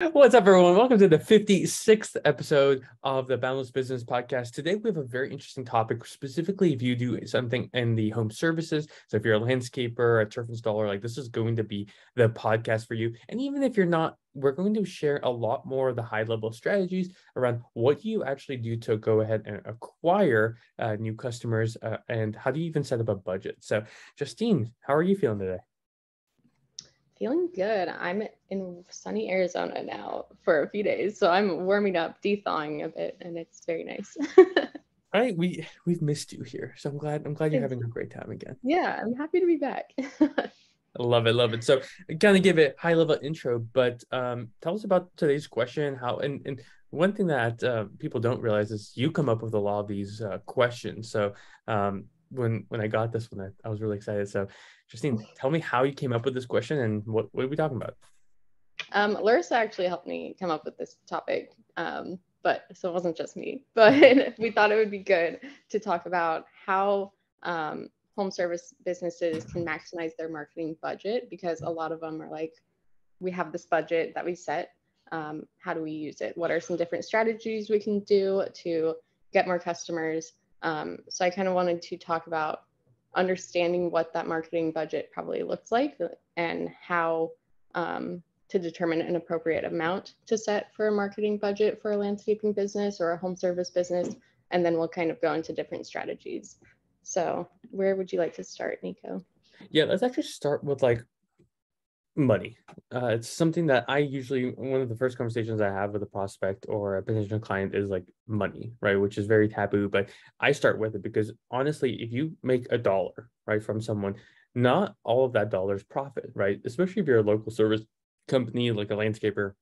What's up, everyone? Welcome to the 56th episode of the Boundless Business Podcast. Today, we have a very interesting topic, specifically if you do something in the home services. So if you're a landscaper, a turf installer, like this is going to be the podcast for you. And even if you're not, we're going to share a lot more of the high-level strategies around what you actually do to go ahead and acquire new customers and how do you even set up a budget. So Justine, how are you feeling today? Feeling good. I'm in sunny Arizona now for a few days, so I'm warming up, thawing a bit, and it's very nice. All right, we've missed you here, so I'm glad you're Thanks. having a great time again. Yeah, I'm happy to be back. I love it, love it. So kind of give it high level intro, but tell us about today's question. How and one thing that people don't realize is you come up with a lot of these questions. So when I got this one, I was really excited. So Justine, tell me how you came up with this question and what are we talking about? Larissa actually helped me come up with this topic, but so it wasn't just me. But we thought it would be good to talk about how home service businesses can maximize their marketing budget because a lot of them are like, we have this budget that we set. How do we use it? What are some different strategies we can do to get more customers? So I kind of wanted to talk about understanding what that marketing budget probably looks like and how to determine an appropriate amount to set for a marketing budget for a landscaping business or a home service business. And then we'll kind of go into different strategies. So where would you like to start, Nico? Yeah, let's actually start with like money. It's something that I usually, one of the first conversations I have with a prospect or a potential client is like money, right? Which is very taboo, but I start with it because honestly, if you make a dollar, right, from someone, not all of that dollar is profit, right? Especially if you're a local service company like a landscaper,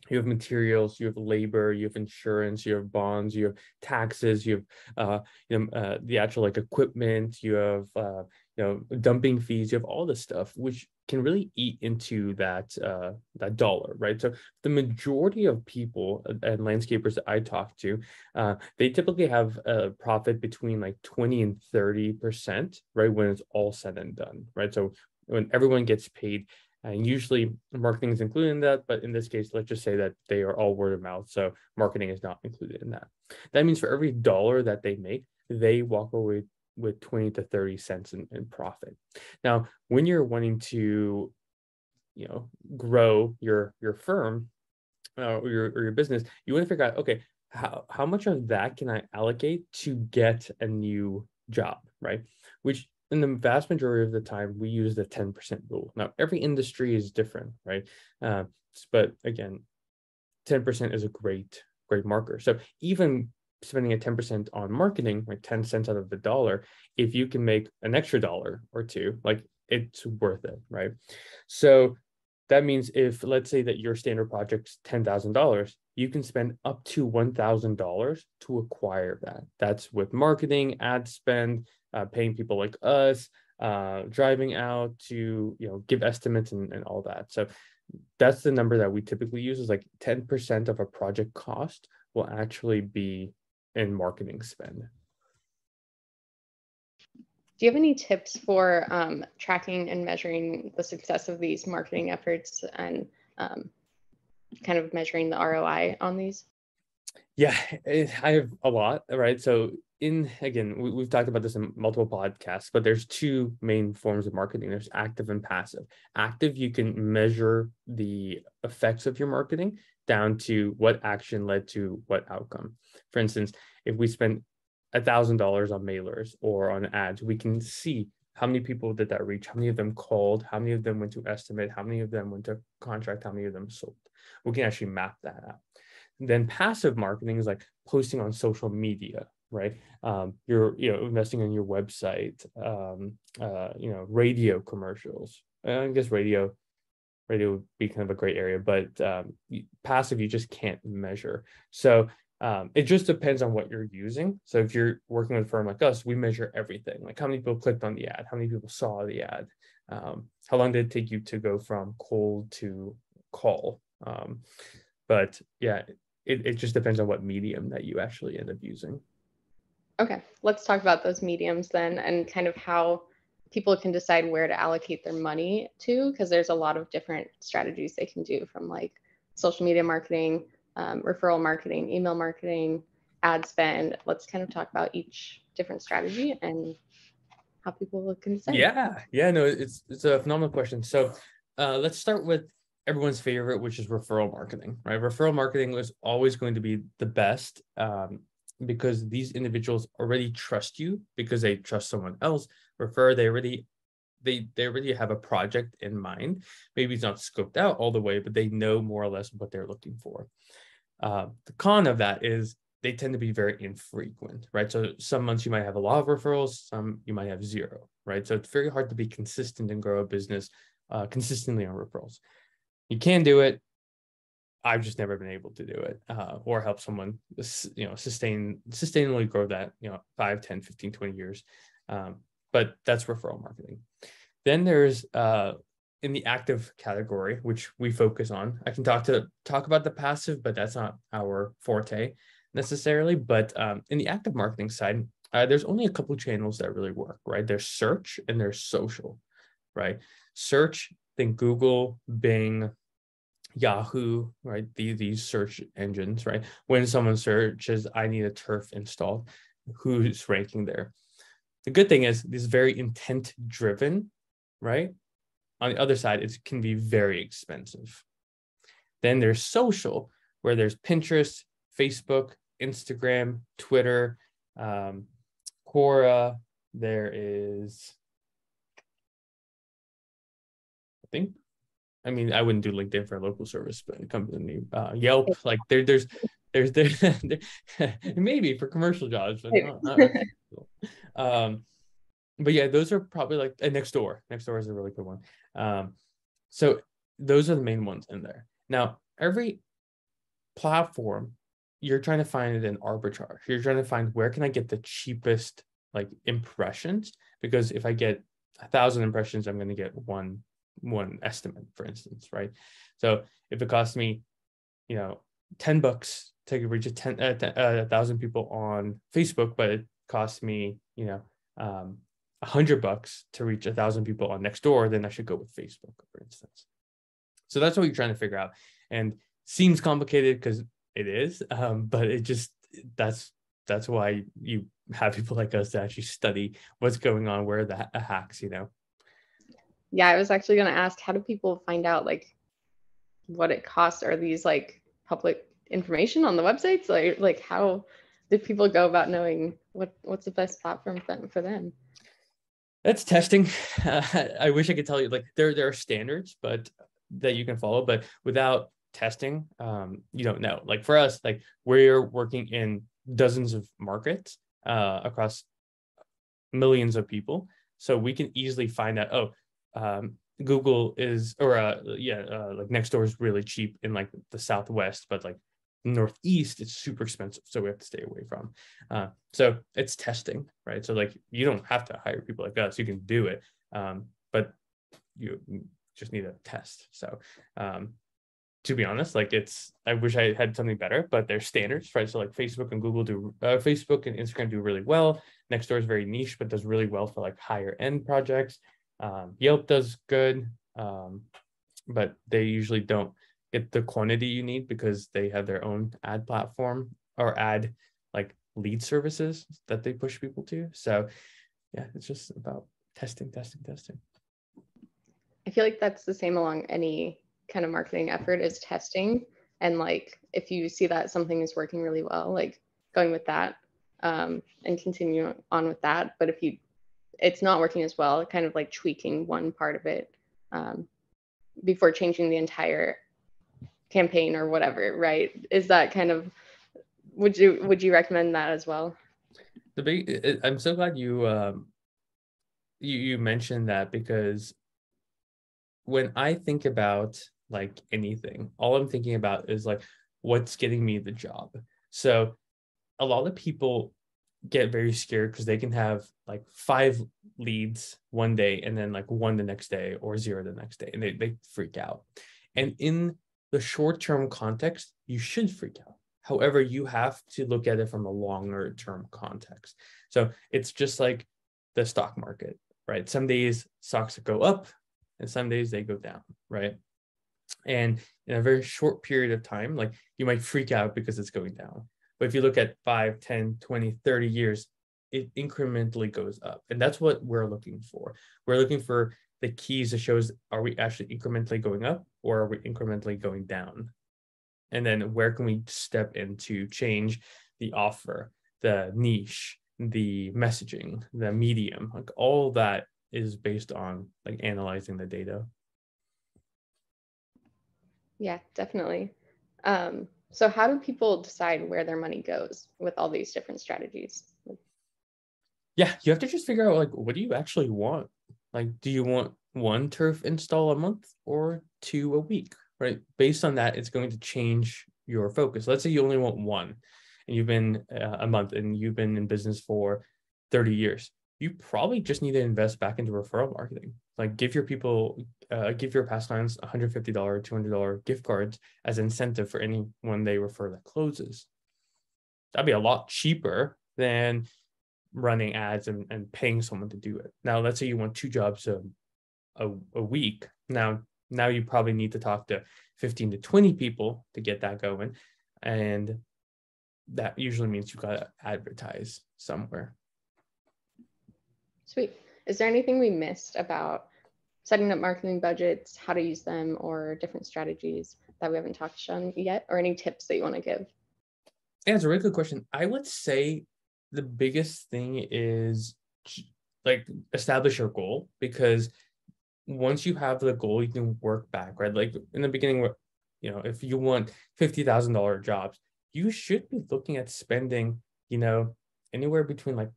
you have materials, you have labor, you have insurance, you have bonds, you have taxes, you have the actual like equipment, you have dumping fees, you have all this stuff which can really eat into that dollar, right? So the majority of people and landscapers that I talk to, they typically have a profit between like 20 and 30%, right? When it's all said and done, right? So when everyone gets paid, and usually marketing is included in that, but in this case, let's just say that they are all word of mouth. So marketing is not included in that. That means for every dollar that they make, they walk away with 20 to 30 cents in profit. Now, when you're wanting to, grow your firm or your business, you want to figure out, okay, how much of that can I allocate to get a new job, right? Which in the vast majority of the time, we use the 10% rule. Now, every industry is different, right? Uh, but again, 10% is a great marker. So even spending a 10% on marketing, like 10 cents out of the dollar, if you can make an extra dollar or two, like it's worth it, right? So that means if let's say that your standard project's $10,000, you can spend up to $1,000 to acquire that. That's with marketing, ad spend, paying people like us, driving out to give estimates and all that. So that's the number that we typically use is like 10% of a project cost will actually be in marketing spend. Do you have any tips for tracking and measuring the success of these marketing efforts and um, kind of measuring the ROI on these? Yeah, I have a lot, right? So again, we've talked about this in multiple podcasts, but there's two main forms of marketing. There's active and passive. Active, you can measure the effects of your marketing down to what action led to what outcome. For instance, if we spend $1,000 on mailers or on ads, we can see how many people did that reach, how many of them called, how many of them went to estimate, how many of them went to contract, how many of them sold. We can actually map that out. Then passive marketing is like posting on social media, right? You're investing in your website, radio commercials. I guess radio would be kind of a great area, but passive you just can't measure. So it just depends on what you're using. So if you're working with a firm like us, we measure everything, like how many people clicked on the ad, how many people saw the ad, how long did it take you to go from cold to call. But yeah, it just depends on what medium that you actually end up using. Okay, let's talk about those mediums then and kind of how people can decide where to allocate their money to, because there's a lot of different strategies they can do from like social media marketing, referral marketing, email marketing, ad spend. Let's kind of talk about each different strategy and how people can decide. Yeah, no, it's a phenomenal question. So let's start with everyone's favorite, which is referral marketing, right? Referral marketing is always going to be the best because these individuals already trust you because they trust someone else. They already have a project in mind. Maybe it's not scoped out all the way, but they know more or less what they're looking for. The con of that is they tend to be very infrequent, right? So some months you might have a lot of referrals, some you might have zero, right? So it's very hard to be consistent and grow a business consistently on referrals. You can do it. I've just never been able to do it or help someone, sustainably grow that, 5, 10, 15, 20 years. But that's referral marketing. Then there's in the active category, which we focus on. I can talk about the passive, but that's not our forte necessarily. But in the active marketing side, there's only a couple channels that really work, right? There's search and there's social, right? Search, think Google, Bing, Yahoo, right? These search engines, right? When someone searches, I need a turf installed, who's ranking there? The good thing is this is very intent driven, right? On the other side, it can be very expensive. Then there's social, where there's Pinterest, Facebook, Instagram, Twitter, Quora. There is, I wouldn't do LinkedIn for a local service, but company, Yelp, like there's maybe for commercial jobs, but but yeah, those are probably like Nextdoor. Nextdoor is a really good one. So those are the main ones in there. Now, every platform, you're trying to find an arbitrage. You're trying to find where can I get the cheapest like impressions? Because if I get 1,000 impressions, I'm going to get one estimate, for instance, right? So if it costs me, $10 to reach 1,000 people on Facebook, but it costs me, $100 to reach 1,000 people on Nextdoor, then I should go with Facebook, for instance. So that's what you're trying to figure out, and seems complicated because it is, but it just that's why you have people like us to actually study what's going on, where the hacks, Yeah, I was actually going to ask, how do people find out like what it costs? Are these like public information on the websites? Like how do people go about knowing what's the best platform for them? That's testing. I wish I could tell you, like there are standards, but that you can follow, but without testing, you don't know. Like for us, like we're working in dozens of markets across millions of people, so we can easily find out. Google is, or like Nextdoor is really cheap in like the Southwest, but like Northeast, it's super expensive, so we have to stay away from. So it's testing, right? So like you don't have to hire people like us; you can do it, but you just need a test. So to be honest, like I wish I had something better, but there's standards, right? So like Facebook and Facebook and Instagram do really well. Nextdoor is very niche, but does really well for like higher end projects. Yelp does good, but they usually don't get the quantity you need because they have their own ad platform or ad like lead services that they push people to. So yeah, it's just about testing. I feel like that's the same along any kind of marketing effort, is testing. And like if you see that something is working really well, like going with that and continue on with that. But if it's not working as well, kind of like tweaking one part of it before changing the entire campaign or whatever, right? Is that kind of, would you recommend that as well? I'm so glad you mentioned that, because when I think about like anything, all I'm thinking about is like what's getting me the job. So a lot of people get very scared because they can have like 5 leads one day and then like 1 the next day or 0 the next day, and they freak out. And in the short-term context, you should freak out. However, you have to look at it from a longer term context. So it's just like the stock market, right? Some days stocks go up and some days they go down, right? And in a very short period of time, like you might freak out because it's going down. But if you look at 5, 10, 20, 30 years, it incrementally goes up. And that's what we're looking for. We're looking for the keys that shows, are we actually incrementally going up or are we incrementally going down? And then where can we step in to change the offer, the niche, the messaging, the medium, like all that is based on like analyzing the data. Yeah, definitely. So how do people decide where their money goes with all these different strategies? Yeah, you have to just figure out like, what do you actually want? Like, do you want one turf install a month or 2 a week, right? Based on that, it's going to change your focus. Let's say you only want one and you've been a month and you've been in business for 30 years. You probably just need to invest back into referral marketing. Like give your past clients $150, $200 gift cards as incentive for anyone they refer that closes. That'd be a lot cheaper than running ads and paying someone to do it. Now, let's say you want 2 jobs a week. Now you probably need to talk to 15 to 20 people to get that going. And that usually means you've got to advertise somewhere. Sweet. Is there anything we missed about setting up marketing budgets, how to use them, or different strategies that we haven't touched on yet, or any tips that you want to give? Yeah, it's a really good question. I would say the biggest thing is like establish your goal, because once you have the goal, you can work back, right? Like in the beginning, if you want $50,000 jobs, you should be looking at spending, anywhere between like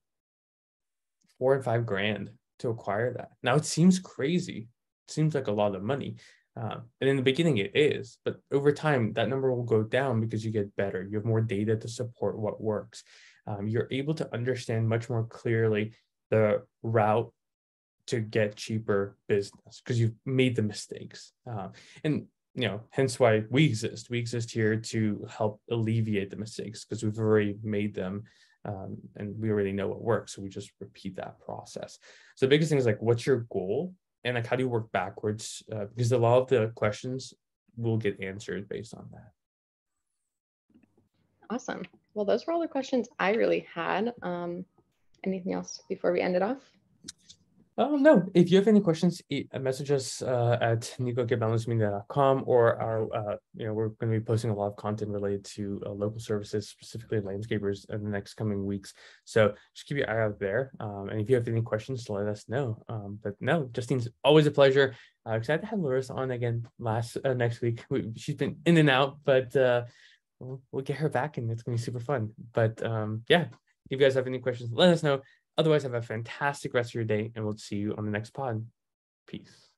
4 and 5 grand to acquire that. Now it seems crazy. It seems like a lot of money. And in the beginning it is, but over time that number will go down because you get better. You have more data to support what works. You're able to understand much more clearly the route to get cheaper business because you've made the mistakes. And hence why we exist. We exist here to help alleviate the mistakes because we've already made them. And we already know what works. So we just repeat that process. So the biggest thing is like, what's your goal? And like, how do you work backwards? Because a lot of the questions will get answered based on that. Awesome. Well, those were all the questions I really had. Anything else before we end it off? No, if you have any questions, message us at nico@boundlessmedia.com, or we're going to be posting a lot of content related to local services, specifically landscapers, in the next coming weeks. So just keep your eye out there. And if you have any questions, let us know. But no, Justine's always a pleasure. Excited to have Larissa on again next week. She's been in and out, but we'll get her back and it's going to be super fun. But yeah, if you guys have any questions, let us know. Otherwise, have a fantastic rest of your day, and we'll see you on the next pod. Peace.